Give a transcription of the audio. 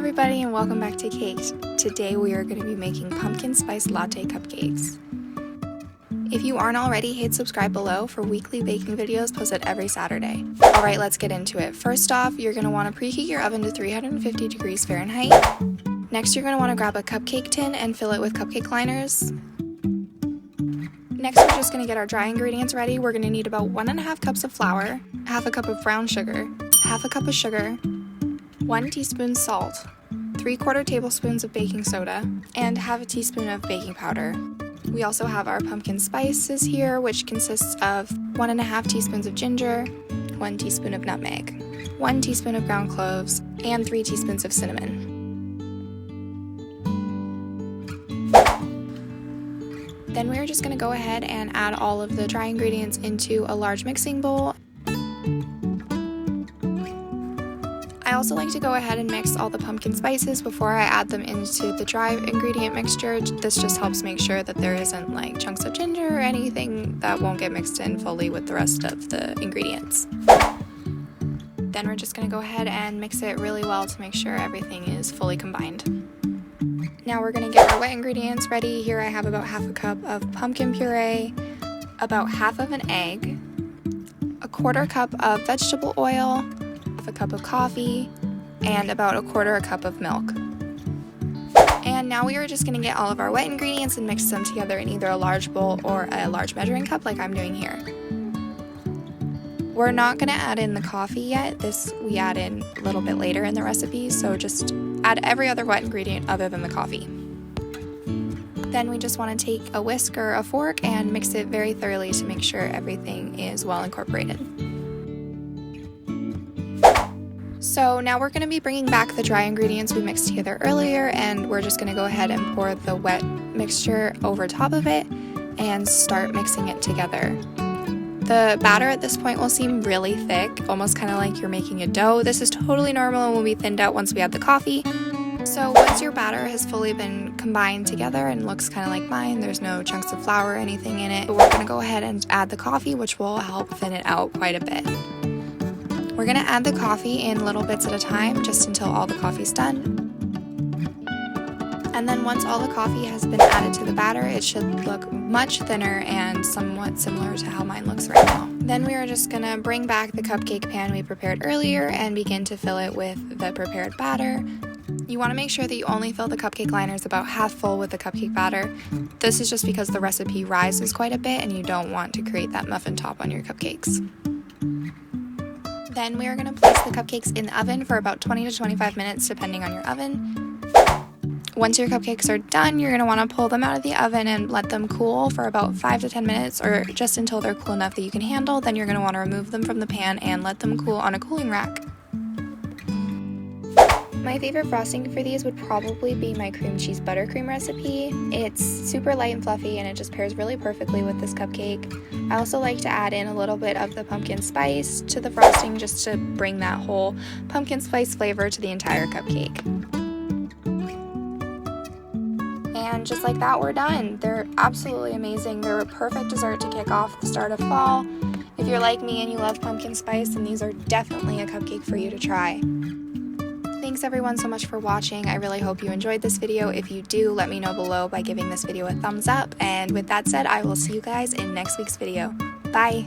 everybody and welcome back to Cakes. Today we are going to be making pumpkin spice latte cupcakes. If you aren't already, hit subscribe below for weekly baking videos posted every Saturday. Alright, let's get into it. First off, you're going to want to preheat your oven to 350 degrees Fahrenheit. Next, you're going to want to grab a cupcake tin and fill it with cupcake liners. Next, we're just going to get our dry ingredients ready. We're going to need about 1.5 cups of flour, half a cup of brown sugar, half a cup of sugar, 1 teaspoon salt, 3/4 tablespoons of baking soda, and half a teaspoon of baking powder. We also have our pumpkin spices here, which consists of 1.5 teaspoons of ginger, 1 teaspoon of nutmeg, 1 teaspoon of ground cloves, and 3 teaspoons of cinnamon. Then we're just going to go ahead and add all of the dry ingredients into a large mixing bowl. I also like to go ahead and mix all the pumpkin spices before I add them into the dry ingredient mixture. This just helps make sure that there isn't like chunks of ginger or anything that won't get mixed in fully with the rest of the ingredients. Then we're just going to go ahead and mix it really well to make sure everything is fully combined. Now we're going to get our wet ingredients ready. Here I have about half a cup of pumpkin puree, about half of an egg, a 1/4 cup of vegetable oil, a cup of coffee, and about 1/4 cup of milk. And now we are just going to get all of our wet ingredients and mix them together in either a large bowl or a large measuring cup like I'm doing here. We're not going to add in the coffee yet. This we add in a little bit later in the recipe, so just add every other wet ingredient other than the coffee. Then we just want to take a whisk or a fork and mix it very thoroughly to make sure everything is well incorporated. So now we're going to be bringing back the dry ingredients we mixed together earlier, and we're just going to go ahead and pour the wet mixture over top of it and start mixing it together. The batter at this point will seem really thick, almost kind of like you're making a dough. This is totally normal and will be thinned out once we add the coffee. So once your batter has fully been combined together and looks kind of like mine, there's no chunks of flour or anything in it, but we're going to go ahead and add the coffee, which will help thin it out quite a bit. We're going to add the coffee in little bits at a time, just until all the coffee's done. And then once all the coffee has been added to the batter, it should look much thinner and somewhat similar to how mine looks right now. Then we are just going to bring back the cupcake pan we prepared earlier and begin to fill it with the prepared batter. You want to make sure that you only fill the cupcake liners about half full with the cupcake batter. This is just because the recipe rises quite a bit and you don't want to create that muffin top on your cupcakes. Then we are going to place the cupcakes in the oven for about 20 to 25 minutes depending on your oven. Once your cupcakes are done, you're going to want to pull them out of the oven and let them cool for about 5 to 10 minutes or just until they're cool enough that you can handle. Then you're going to want to remove them from the pan and let them cool on a cooling rack. My favorite frosting for these would probably be my cream cheese buttercream recipe. It's super light and fluffy and it just pairs really perfectly with this cupcake. I also like to add in a little bit of the pumpkin spice to the frosting just to bring that whole pumpkin spice flavor to the entire cupcake. And just like that, we're done. They're absolutely amazing. They're a perfect dessert to kick off the start of fall. If you're like me and you love pumpkin spice, then these are definitely a cupcake for you to try. Thanks everyone so much for watching. I really hope you enjoyed this video. If you do, let me know below by giving this video a thumbs up. And with that said, I will see you guys in next week's video. Bye!